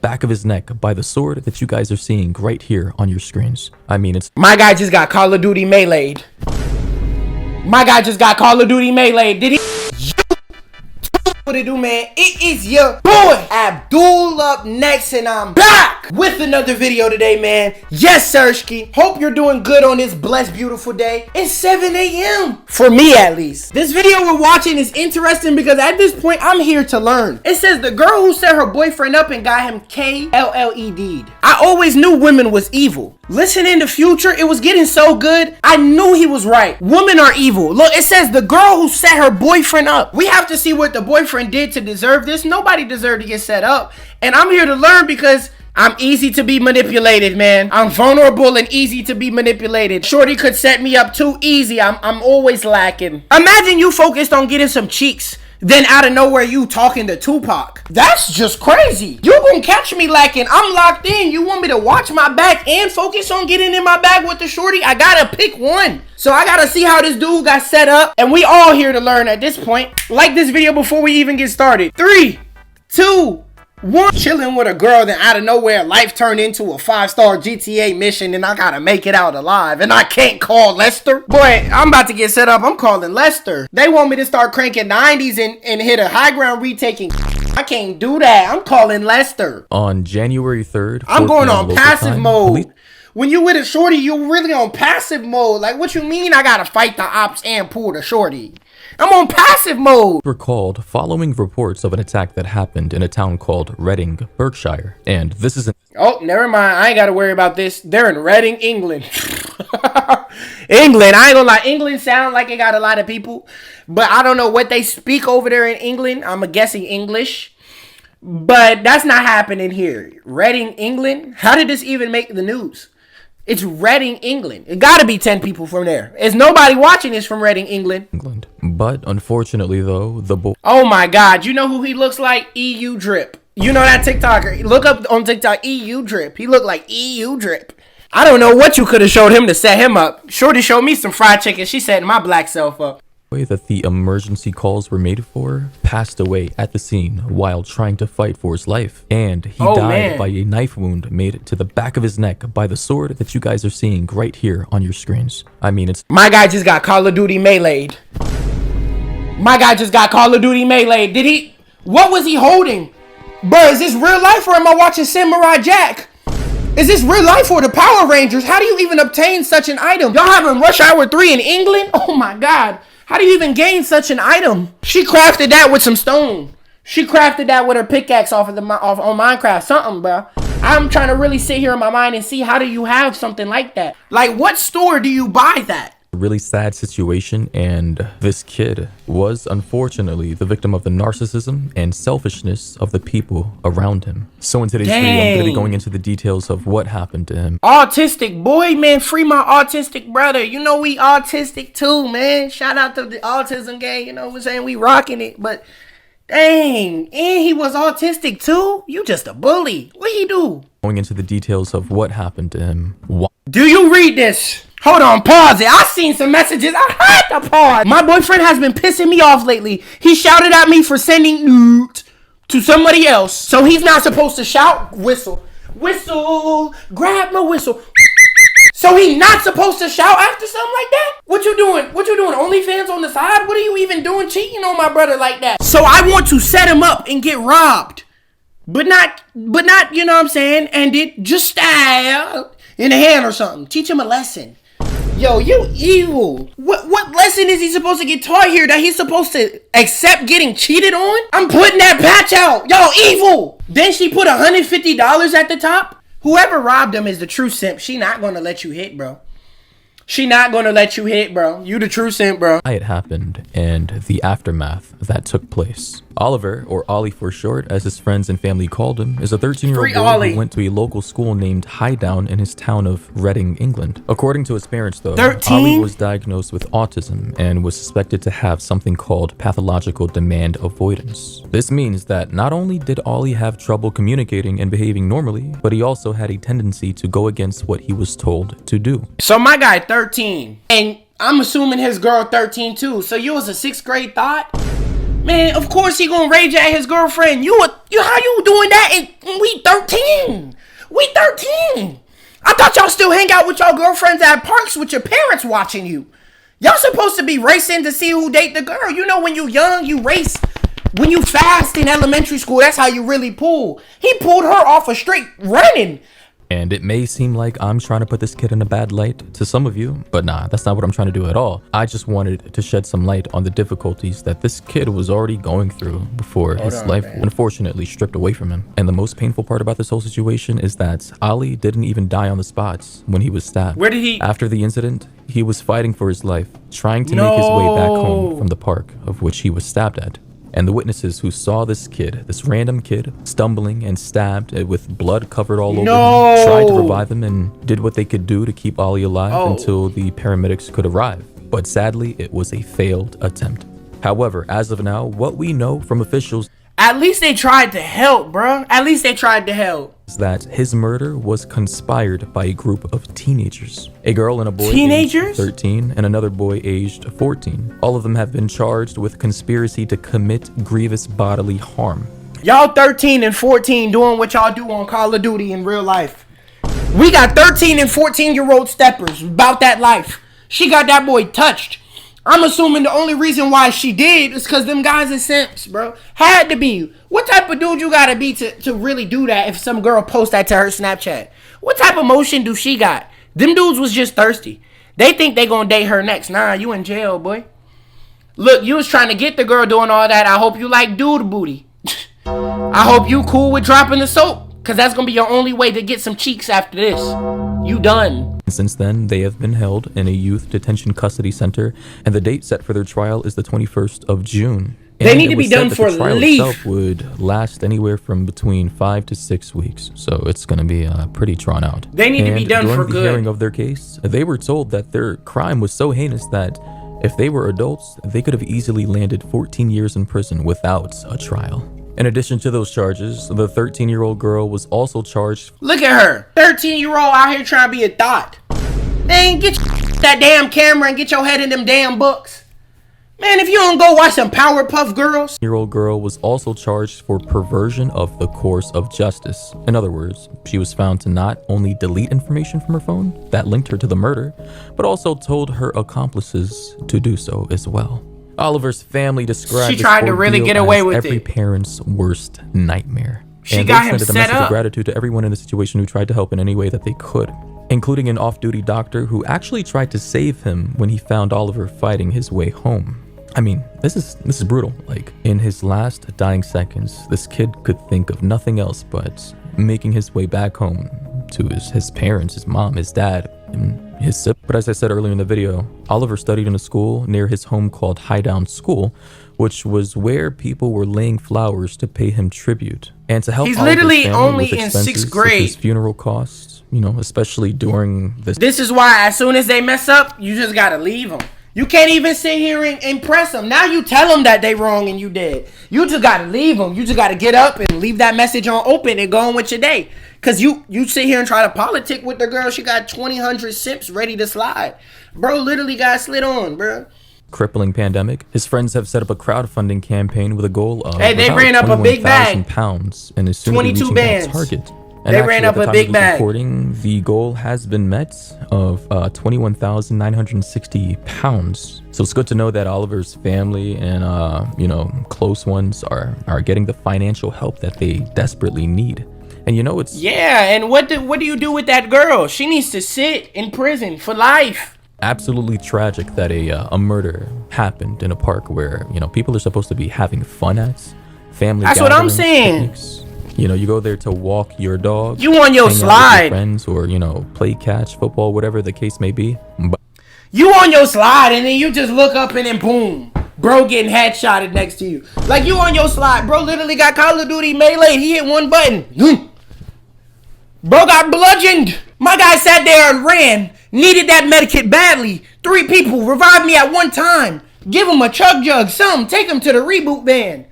back of his neck by the sword that you guys are seeing right here on your screens. I mean, it's... My guy just got Call of Duty meleeed. My guy just got Call of Duty meleeed. Did he? What it do, man? It is your boy Abdul up next, and I'm back with another video today, man. Yes, Sirski. Hope you're doing good on this blessed, beautiful day. It's 7 a.m. for me, at least. This video we're watching is interesting because at this point, I'm here to learn. It says the girl who set her boyfriend up and got him LLED'd. I always knew women was evil. Listening to Future, it was getting so good. I knew he was right. Women are evil. Look, it says the girl who set her boyfriend up. We have to see what the boyfriend did to deserve this. Nobody deserved to get set up. And I'm here to learn because I'm easy to be manipulated, man. I'm vulnerable and easy to be manipulated. Shorty could set me up too easy. I'm always lacking. Imagine you focused on getting some cheeks, then out of nowhere you talking to Tupac. That's just crazy. You gonna catch me lacking. I'm locked in. You want me to watch my back and focus on getting in my bag with the shorty? I gotta pick one. So I gotta see how this dude got set up. And we all here to learn at this point. Like this video before we even get started. 3, 2, 1. Chilling with a girl, then out of nowhere life turned into a 5-star GTA mission and I gotta make it out alive and I can't call Lester. Boy, I'm about to get set up. I'm calling Lester. They want me to start cranking 90s and hit a high ground retaking. I can't do that. I'm calling Lester. On January 3rd, I'm going on passive mode. When you with a shorty, you really on passive mode. Like, what you mean I gotta fight the ops and pull the shorty? I'm on passive mode. Recalled following reports of an attack that happened in a town called Reading, Berkshire. And this is Oh, never mind. I ain't got to worry about this. They're in Reading, England. England. I ain't gonna lie. England sound like it got a lot of people. But I don't know what they speak over there in England. I'm guessing English. But that's not happening here. Reading, England? How did this even make the news? It's Reading, England. It gotta be 10 people from there. There's nobody watching this from Reading, England. But unfortunately, though, the boy... Oh my God. You know who he looks like? EU Drip. You know that TikToker. Look up on TikTok, EU Drip. He looked like EU Drip. I don't know what you could have showed him to set him up. Shorty showed me some fried chicken. She set my black self up. Way that the emergency calls were made for passed away at the scene while trying to fight for his life, and he died by a knife wound made to the back of his neck by the sword that you guys are seeing right here on your screens. I mean, it's... My guy just got Call of Duty meleeed. My guy just got Call of Duty meleeed. Did he? What was he holding? Bro, is this real life or am I watching Samurai Jack? Is this real life or the Power Rangers? How do you even obtain such an item? Y'all having Rush Hour 3 in England? Oh my God. How do you even gain such an item? She crafted that with some stone. She crafted that with her pickaxe off on Minecraft. Something, bro. I'm trying to really sit here in my mind and see how do you have something like that? Like, what store do you buy that? A really sad situation, and this kid was unfortunately the victim of the narcissism and selfishness of the people around him. So in today's video, I'm going to be going into the details of what happened to him. Autistic boy, man, free my autistic brother. You know we autistic too, man. Shout out to the autism gang. You know what I'm saying? We rocking it, but dang, and he was autistic too? You just a bully. What he do? Going into the details of what happened to him. Do you read this? Hold on, pause it. I seen some messages. I had to pause. My boyfriend has been pissing me off lately. He shouted at me for sending nudes to somebody else. So he's not supposed to shout, whistle. Whistle, grab my whistle. So he's not supposed to shout after something like that? What you doing? What you doing? OnlyFans on the side? What are you even doing cheating on my brother like that? So I want to set him up and get robbed. But not, you know what I'm saying? And it just stab in the hand or something. Teach him a lesson. Yo, you evil. What lesson is he supposed to get taught here that he's supposed to accept getting cheated on? I'm putting that patch out. Yo, evil. Then she put $150 at the top. Whoever robbed him is the true simp. She not going to let you hit, bro. She not going to let you hit, bro. You the true simp, bro. It happened and the aftermath that took place. Oliver, or Ollie for short, as his friends and family called him, is a 13-year-old boy who went to a local school named Highdown in his town of Reading, England. According to his parents, though, 13? Ollie was diagnosed with autism and was suspected to have something called pathological demand avoidance. This means that not only did Ollie have trouble communicating and behaving normally, but he also had a tendency to go against what he was told to do. So my guy 13, and I'm assuming his girl 13 too. So you was a 6th grade thought? Man, of course he gonna rage at his girlfriend. You a How you doing that? And we 13. We 13. I thought y'all still hang out with y'all girlfriends at parks with your parents watching you. Y'all supposed to be racing to see who date the girl. You know, when you young, you race. When you fast in elementary school, that's how you really pull. He pulled her off a straight running. And it may seem like I'm trying to put this kid in a bad light to some of you, but nah, that's not what I'm trying to do at all. I just wanted to shed some light on the difficulties that this kid was already going through before his life unfortunately stripped away from him. And the most painful part about this whole situation is that Ali didn't even die on the spot when he was stabbed. Where did he? After the incident, he was fighting for his life, trying to make his way back home from the park of which he was stabbed at. And the witnesses who saw this kid, this random kid, stumbling and stabbed with blood covered all over him, tried to revive him and did what they could do to keep Ali alive until the paramedics could arrive. But sadly, it was a failed attempt. However, as of now, what we know from officials, at least they tried to help, bro. At least they tried to help. Is that his murder was conspired by a group of teenagers. A girl and a boy aged 13 and another boy aged 14. All of them have been charged with conspiracy to commit grievous bodily harm. Y'all 13 and 14 doing what y'all do on Call of Duty in real life. We got 13 and 14-year-old steppers about that life. She got that boy touched. I'm assuming the only reason why she did is because them guys are simps, bro. Had to be. What type of dude you gotta be to really do that if some girl posts that to her Snapchat? What type of motion do she got? Them dudes was just thirsty. They think they gonna date her next. Nah, you in jail, boy. Look, you was trying to get the girl doing all that. I hope you like dude booty. I hope you cool with dropping the soap, because that's gonna be your only way to get some cheeks after this. You done. Since then, they have been held in a youth detention custody center, and the date set for their trial is the 21st of June. They need to be done for life. The trial leave. itself would last anywhere from between 5 to 6 weeks, so it's going to be pretty drawn out. They need to be done for during the good. hearing of their case, they were told that their crime was so heinous that if they were adults, they could have easily landed 14 years in prison without a trial. In addition to those charges, the 13-year-old girl was also charged. Look at her, 13-year-old out here trying to be a thought. Man, get that damn camera and get your head in them damn books. Man, if you don't go watch some Powerpuff Girls. The 13-year-old girl was also charged for perversion of the course of justice. In other words, she was found to not only delete information from her phone that linked her to the murder, but also told her accomplices to do so as well. Oliver's family described she tried to really get away with every it. parent's worst nightmare. She got him extended a set message up. of gratitude to everyone in the situation who tried to help in any way that they could, including an off-duty doctor who actually tried to save him when he found Oliver fighting his way home. I mean, this is brutal. Like, in his last dying seconds, this kid could think of nothing else but making his way back home to his parents, his mom, his dad, and his siblings. But as I said earlier in the video, Oliver studied in a school near his home called Highdown School, which was where people were laying flowers to pay him tribute. And to help He's Oliver's literally family only with in expenses 6th such as grade. funeral costs, you know, especially during this. This is why as soon as they mess up, you just gotta leave them. You can't even sit here and press them. Now you tell them that they wrong and you dead. You just gotta leave them. You just gotta get up and leave that message on open and go on with your day. Cause you sit here and try to politic with the girl. She got 2,000 sips ready to slide. Bro literally got slid on, bro. Crippling pandemic. His friends have set up a crowdfunding campaign with a goal of Hey, they about ran up a big bag. £21,000 and is soon to be 22 reaching bands. that target. And They actually, ran at up the a time big of this bag. recording, the goal has been met of £21,960. So it's good to know that Oliver's family and you know, close ones are getting the financial help that they desperately need. And you know, it's Yeah, and what do you do with that girl? She needs to sit in prison for life. absolutely tragic that a murder happened in a park where, you know, people are supposed to be having fun at, family That's what I'm gatherings, saying. picnics. You know, you go there to walk your dog. You on your hang out with slide. friends, or, you know, play catch, football, whatever the case may be. But You on your slide and then you just look up and then boom. Bro getting headshotted next to you. Like you on your slide. Bro literally got Call of Duty melee. He hit one button. Bro got bludgeoned. My guy sat there and ran. Needed that medikit badly. 3 people revived me at one time. Give him a chug jug. Some take him to the reboot van.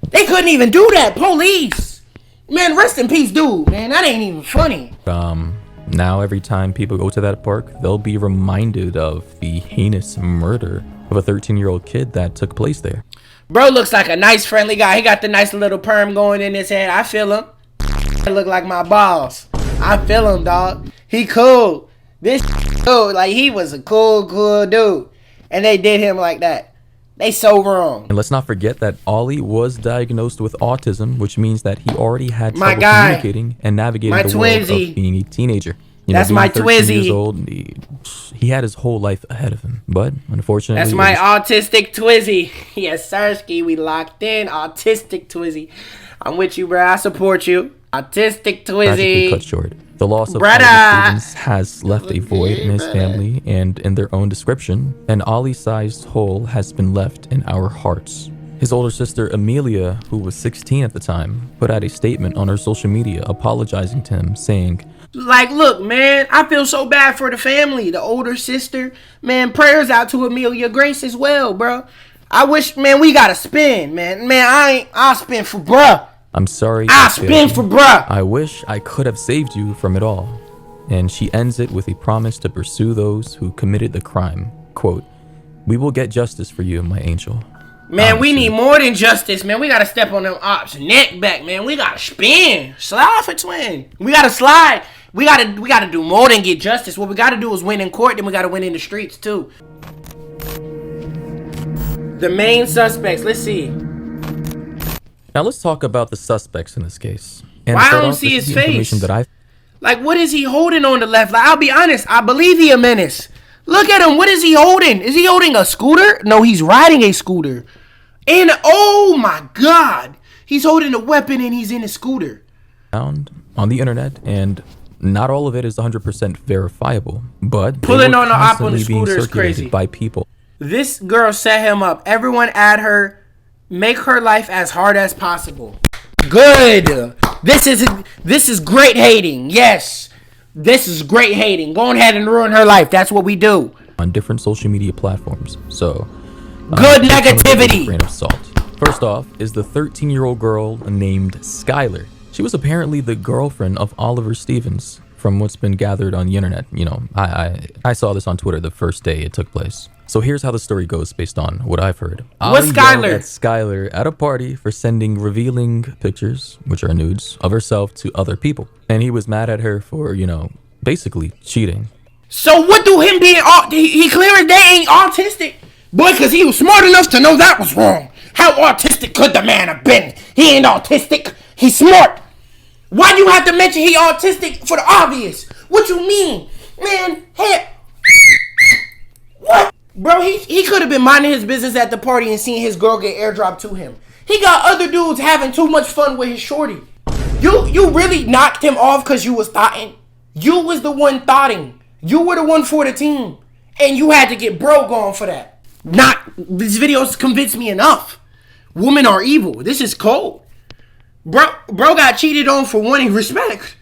They couldn't even do that. Police. Man, rest in peace, dude. Man, that ain't even funny. now every time people go to that park, they'll be reminded of the heinous murder of a 13-year-old kid that took place there. Bro looks like a nice, friendly guy. He got the nice little perm going in his head. I feel him. Look like my boss. I feel him, dog. He cool. This cool. Like, he was a cool dude. And they did him like that. They so wrong. And let's not forget that Ollie was diagnosed with autism, which means that he already had My trouble guy. communicating and navigating My the world twizzy. of being a teenager. That's being my 13 twizzy. years old, he had his whole life ahead of him. But unfortunately, That's my autistic twizzy. Yes, sirski. We locked in. Autistic twizzy. I'm with you, bro. I support you. Autistic tragically cut twizzy. short. The loss of Brother. Oliver Stevens has left a void in his family and in their own description. An Ollie-sized hole has been left in our hearts. His older sister, Amelia, who was 16 at the time, put out a statement on her social media apologizing to him, saying, Like, look, man, I feel so bad for the family, the older sister. Man, prayers out to Amelia Grace as well, bro. I wish, man, we gotta spin, man. Man, I'll spin for bruh. I'm sorry. I'll spin for bruh. I wish I could have saved you from it all. And she ends it with a promise to pursue those who committed the crime. Quote, "We will get justice for you, my angel." Man, we need more than justice, man. We gotta step on them ops' neck back, man. We gotta spin. Slide for twin. We gotta slide. We gotta do more than get justice. What we gotta do is win in court, then we gotta win in the streets too. The main suspects, let's see. Now let's talk about the suspects in this case. And Why to I start don't off, see this his is the information face? that I Like, what is he holding on the left? Like, I'll be honest, I believe he a menace. Look at him. What is he holding? Is he holding a scooter? No, he's riding a scooter. And, oh my God, he's holding a weapon and he's in a scooter. found on the internet, and not all of it is 100% verifiable, but they Pulling were on the op on the constantly being scooter is circulated crazy. by people. This girl set him up. Everyone add her. Make her life as hard as possible. Good. This is great hating. Yes. This is great hating. Go ahead and ruin her life. That's what we do. On different social media platforms. So, Good take some of it with a negativity. grain of salt. First off is the 13-year-old girl named Skylar. She was apparently the girlfriend of Oliver Stevens, from what's been gathered on the internet. You know, I saw this on Twitter the first day it took place. So here's how the story goes based on what I've heard. What's Ollie Skylar? yelled at Skylar at a party for sending revealing pictures, which are nudes, of herself to other people. And he was mad at her for, you know, basically cheating. So what do him being he clear as day ain't autistic? Boy, cause he was smart enough to know that was wrong. How autistic could the man have been? He ain't autistic. He's smart. Why do you have to mention he autistic for the obvious? What you mean? Man, hey. What? Bro, he could have been minding his business at the party and seeing his girl get airdropped to him. He got other dudes having too much fun with his shorty. You really knocked him off because you was thotting. You was the one thotting. You were the one for the team. And you had to get bro gone for that. These videos convinced me enough. Women are evil. This is cold. Bro got cheated on for wanting respect.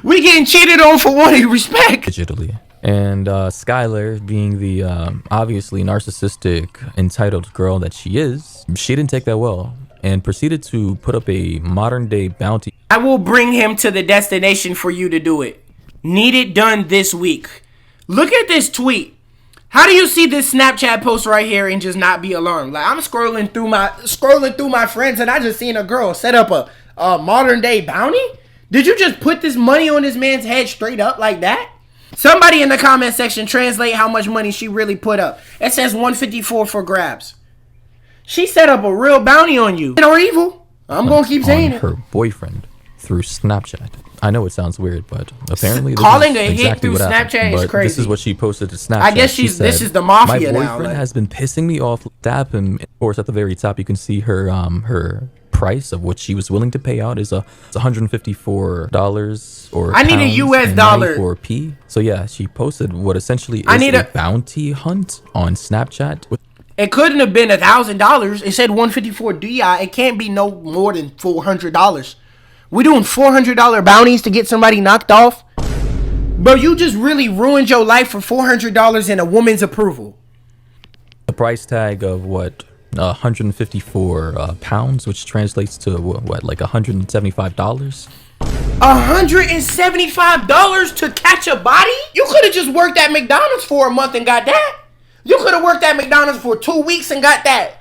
We getting cheated on for wanting respect. Digitally. And Skylar, being the obviously narcissistic, entitled girl that she is, she didn't take that well and proceeded to put up a modern-day bounty. I will bring him to the destination for you to do it. Need it done this week. Look at this tweet. How do you see this Snapchat post right here and just not be alarmed? Like, I'm scrolling through my friends and I just seen a girl set up a modern day bounty. Did you just put this money on this man's head straight up like that? Somebody in the comment section translate how much money she really put up. It says 154 for grabs. She set up a real bounty on you. Or evil. I'm gonna keep saying on it. her boyfriend through Snapchat. I know it sounds weird, but apparently this Calling is a hit exactly through what happened. Snapchat is But crazy. This is what she posted to Snapchat. I guess She this said, is the mafia my now, boyfriend like- has been pissing me off. Tap him. Of course, at the very top, you can see her her price of what she was willing to pay out is $154 or I need a US dollar. 94p. So yeah, she posted what essentially is I need a a- bounty hunt on Snapchat. It couldn't have been $1,000. It said 154 DI. It can't be no more than $400. We're doing $400 bounties to get somebody knocked off. Bro, you just really ruined your life for $400 and a woman's approval. The price tag of what 154 pounds, which translates to what like $175. $175 to catch a body? You could have just worked at McDonald's for a month and got that. You could have worked at McDonald's for 2 weeks and got that.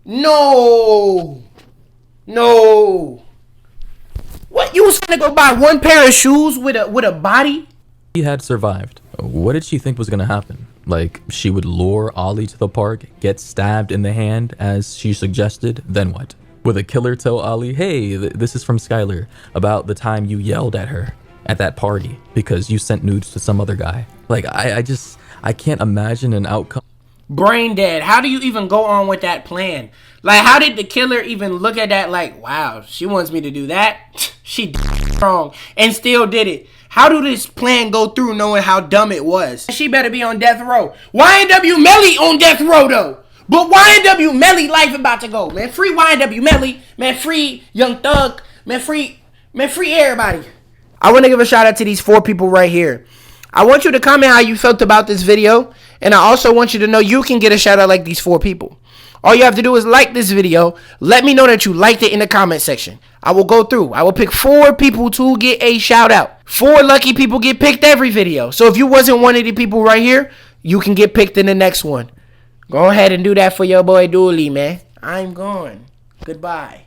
No. No. What? You was gonna go buy one pair of shoes with a body? He had survived. What did she think was gonna happen? Like, she would lure Ollie to the park, get stabbed in the hand as she suggested, then what? Would the killer tell Ollie, hey, this is from Skylar, about the time you yelled at her at that party because you sent nudes to some other guy? Like, I can't imagine an outcome. Brain dead. How do you even go on with that plan? Like, how did the killer even look at that like, wow, she wants me to do that? She did wrong and still did it. How do this plan go through knowing how dumb it was? She better be on death row. YNW Melly on death row though. But YNW Melly life about to go. Man, free YNW Melly. Man, free Young Thug. Man, free everybody. I want to give a shout out to these 4 people right here. I want you to comment how you felt about this video. And I also want you to know you can get a shout out like these 4 people. All you have to do is like this video. Let me know that you liked it in the comment section. I will go through. I will pick 4 people to get a shout out. 4 lucky people get picked every video. So if you wasn't one of the people right here, you can get picked in the next one. Go ahead and do that for your boy Dooley, man. I'm gone. Goodbye.